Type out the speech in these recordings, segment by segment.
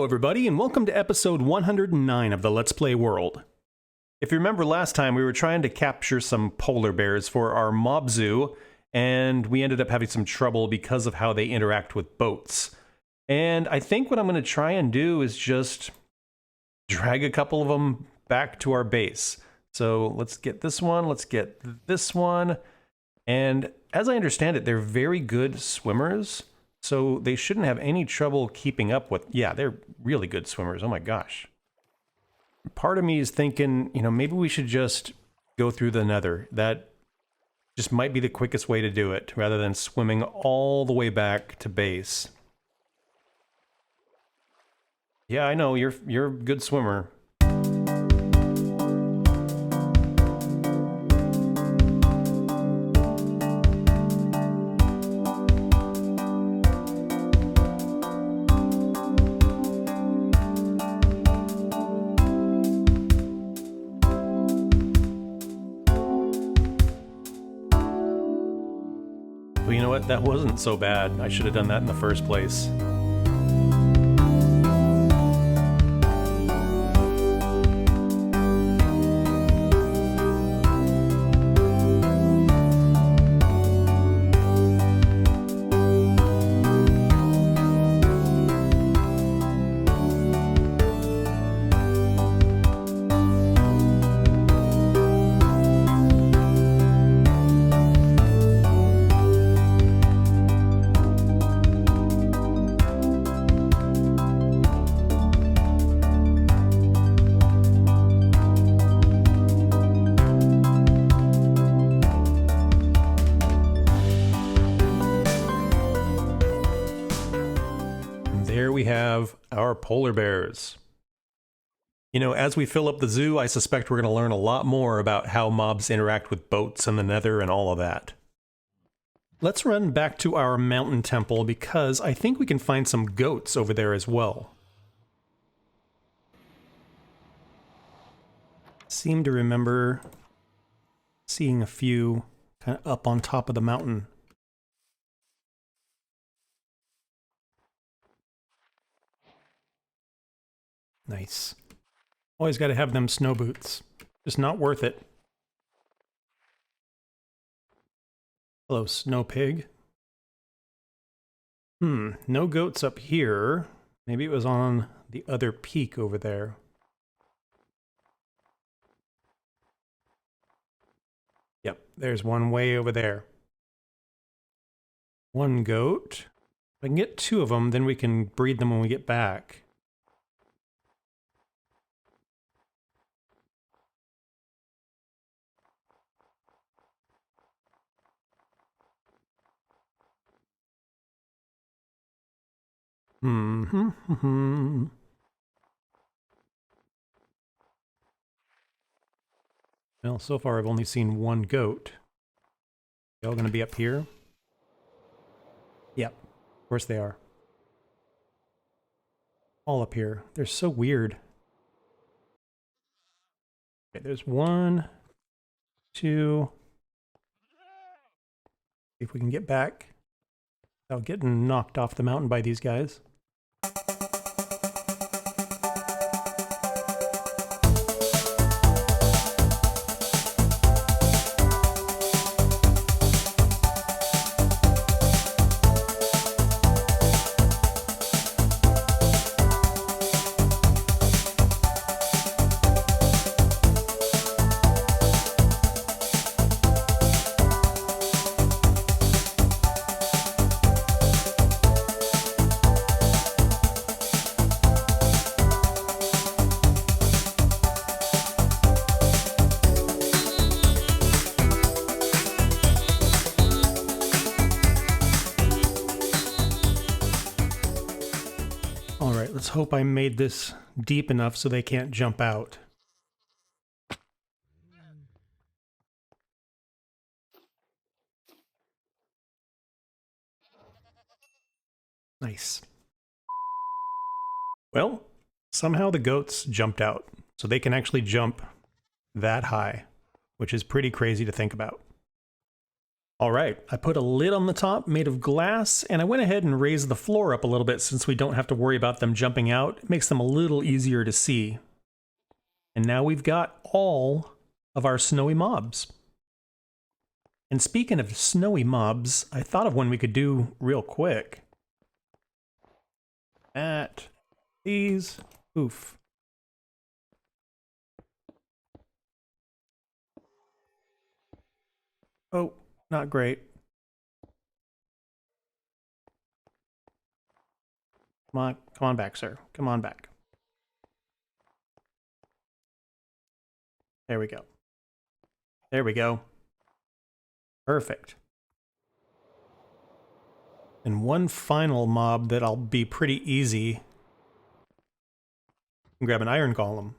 everybody, and welcome to episode 109 of the Let's Play world. If you remember last time, we were trying to capture some polar bears for our mob zoo, and we ended up having some trouble because of how they interact with boats. And I think what I'm going to try and do is just drag a couple of them back to our base. So let's get this one, let's get this one, and as I understand it, they're very good swimmers. So they shouldn't have any trouble keeping up with... Yeah, they're really good swimmers. Oh my gosh. Part of me is thinking, you know, maybe we should just go through the nether. That just might be the quickest way to do it, rather than swimming all the way back to base. Yeah, I know, you're a good swimmer. Well, you know what? That wasn't so bad. I should have done that in the first place. There we have our polar bears. You know, as we fill up the zoo, I suspect we're going to learn a lot more about how mobs interact with boats in the nether and all of that. Let's run back to our mountain temple because I think we can find some goats over there as well. Seem to remember seeing a few kind of up on top of the mountain. Nice. Always got to have them snow boots. Just not worth it. Hello, snow pig. No goats up here. Maybe it was on the other peak over there. Yep, there's one way over there. One goat. If I can get two of them, then we can breed them when we get back. Well, so far I've only seen one goat. They all gonna be up here? Yep, of course they are. All up here. They're so weird. Okay, there's one, two. See if we can get back without getting knocked off the mountain by these guys. Alright, let's hope I made this deep enough so they can't jump out. Nice. Well, somehow the goats jumped out, so they can actually jump that high, which is pretty crazy to think about. All right, I put a lid on the top made of glass, and I went ahead and raised the floor up a little bit since we don't have to worry about them jumping out. It makes them a little easier to see. And now we've got all of our snowy mobs. And speaking of snowy mobs, I thought of one we could do real quick. At these, oof. Oh, not great. Come on back, sir. Come on back. There we go. There we go. Perfect. And one final mob that'll be pretty easy. Grab an iron golem.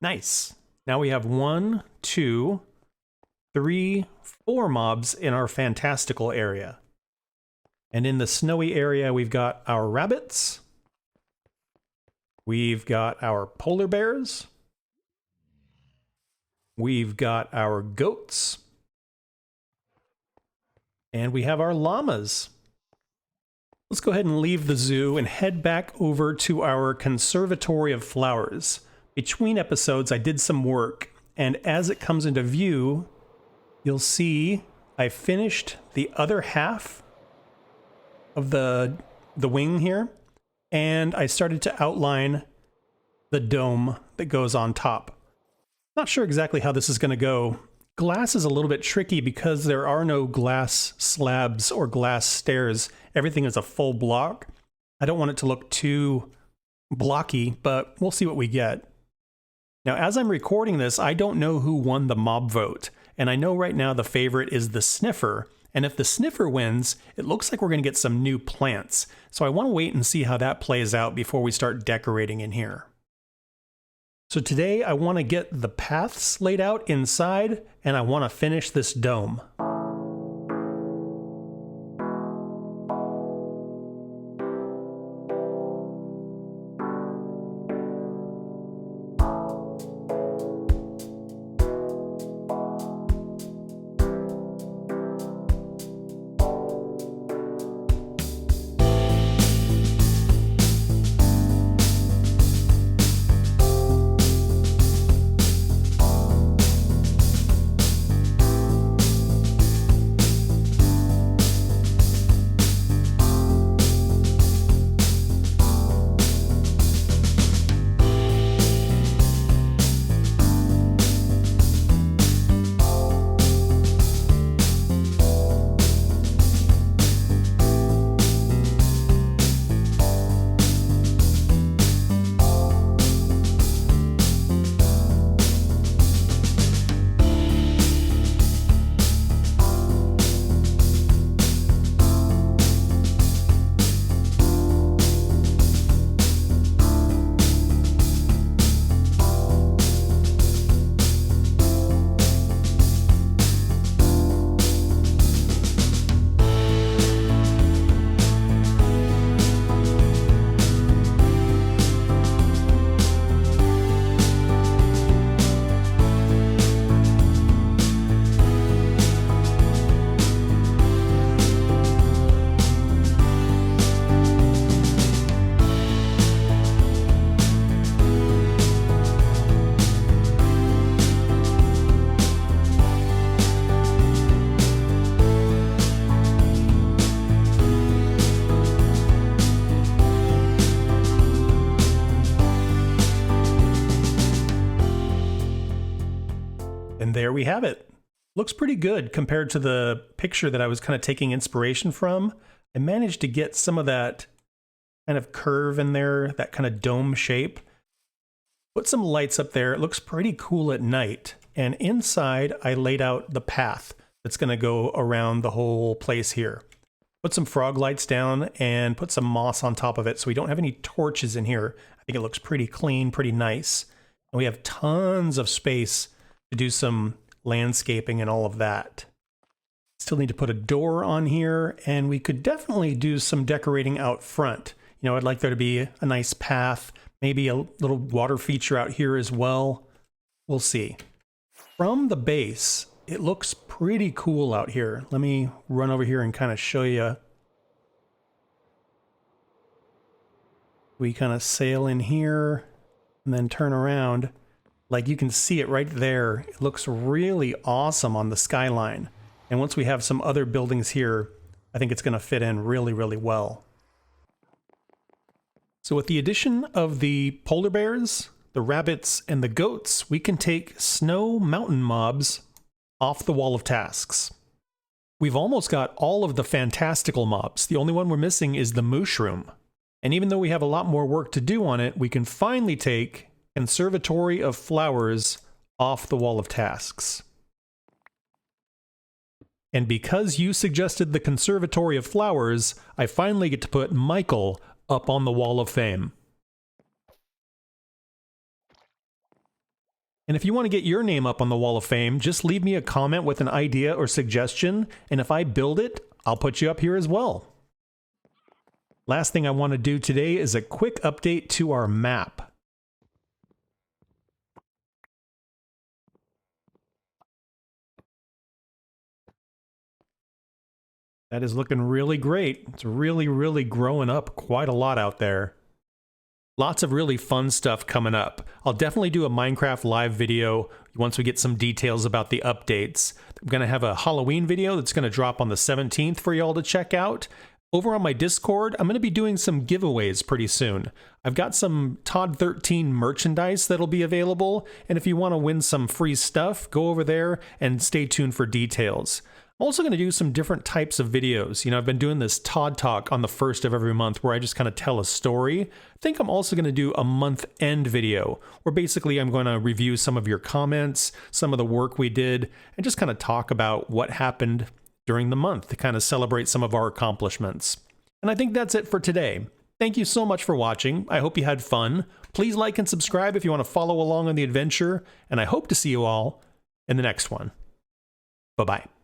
Nice. Now we have 1, 2, 3, 4 mobs in our fantastical area. And in the snowy area, we've got our rabbits. We've got our polar bears. We've got our goats. And we have our llamas. Let's go ahead and leave the zoo and head back over to our Conservatory of Flowers. Between episodes, I did some work, and as it comes into view, you'll see I finished the other half of the wing here, and I started to outline the dome that goes on top. Not sure exactly how this is going to go. Glass is a little bit tricky because there are no glass slabs or glass stairs. Everything is a full block. I don't want it to look too blocky, but we'll see what we get. Now, as I'm recording this, I don't know who won the mob vote, and I know right now the favorite is the sniffer, and if the sniffer wins, it looks like we're going to get some new plants. So I want to wait and see how that plays out before we start decorating in here. So today I want to get the paths laid out inside, and I want to finish this dome. And there we have it. Looks pretty good compared to the picture that I was kind of taking inspiration from. I managed to get some of that kind of curve in there, that kind of dome shape. Put some lights up there. It looks pretty cool at night. And inside, I laid out the path that's going to go around the whole place here. Put some frog lights down and put some moss on top of it so we don't have any torches in here. I think it looks pretty clean, pretty nice. And we have tons of space to do some landscaping and all of that. Still need to put a door on here, and we could definitely do some decorating out front. You know, I'd like there to be a nice path, maybe a little water feature out here as well. We'll see. From the base, it looks pretty cool out here. Let me run over here and kind of show you. We kind of sail in here and then turn around. Like you can see it right there. It looks really awesome on the skyline. And once we have some other buildings here, I think it's going to fit in really, really well. So with the addition of the polar bears, the rabbits, and the goats, we can take snow mountain mobs off the wall of tasks. We've almost got all of the fantastical mobs. The only one we're missing is the mushroom. And even though we have a lot more work to do on it, we can finally take Conservatory of Flowers off the wall of tasks. And because you suggested the Conservatory of Flowers, I finally get to put Michael up on the Wall of Fame. And if you want to get your name up on the Wall of Fame, just leave me a comment with an idea or suggestion, and if I build it, I'll put you up here as well. Last thing I want to do today is a quick update to our map. That is looking really great. It's really, really growing up quite a lot out there. Lots of really fun stuff coming up. I'll definitely do a Minecraft live video once we get some details about the updates. I'm going to have a Halloween video that's going to drop on the 17th for y'all to check out. Over on my Discord, I'm going to be doing some giveaways pretty soon. I've got some Todd 13 merchandise that'll be available, and if you want to win some free stuff, go over there and stay tuned for details. I'm also going to do some different types of videos. You know, I've been doing this Todd Talk on the 1st of every month where I just kind of tell a story. I think I'm also going to do a month-end video where basically I'm going to review some of your comments, some of the work we did, and just kind of talk about what happened during the month to kind of celebrate some of our accomplishments. And I think that's it for today. Thank you so much for watching. I hope you had fun. Please like and subscribe if you want to follow along on the adventure, and I hope to see you all in the next one. Bye-bye.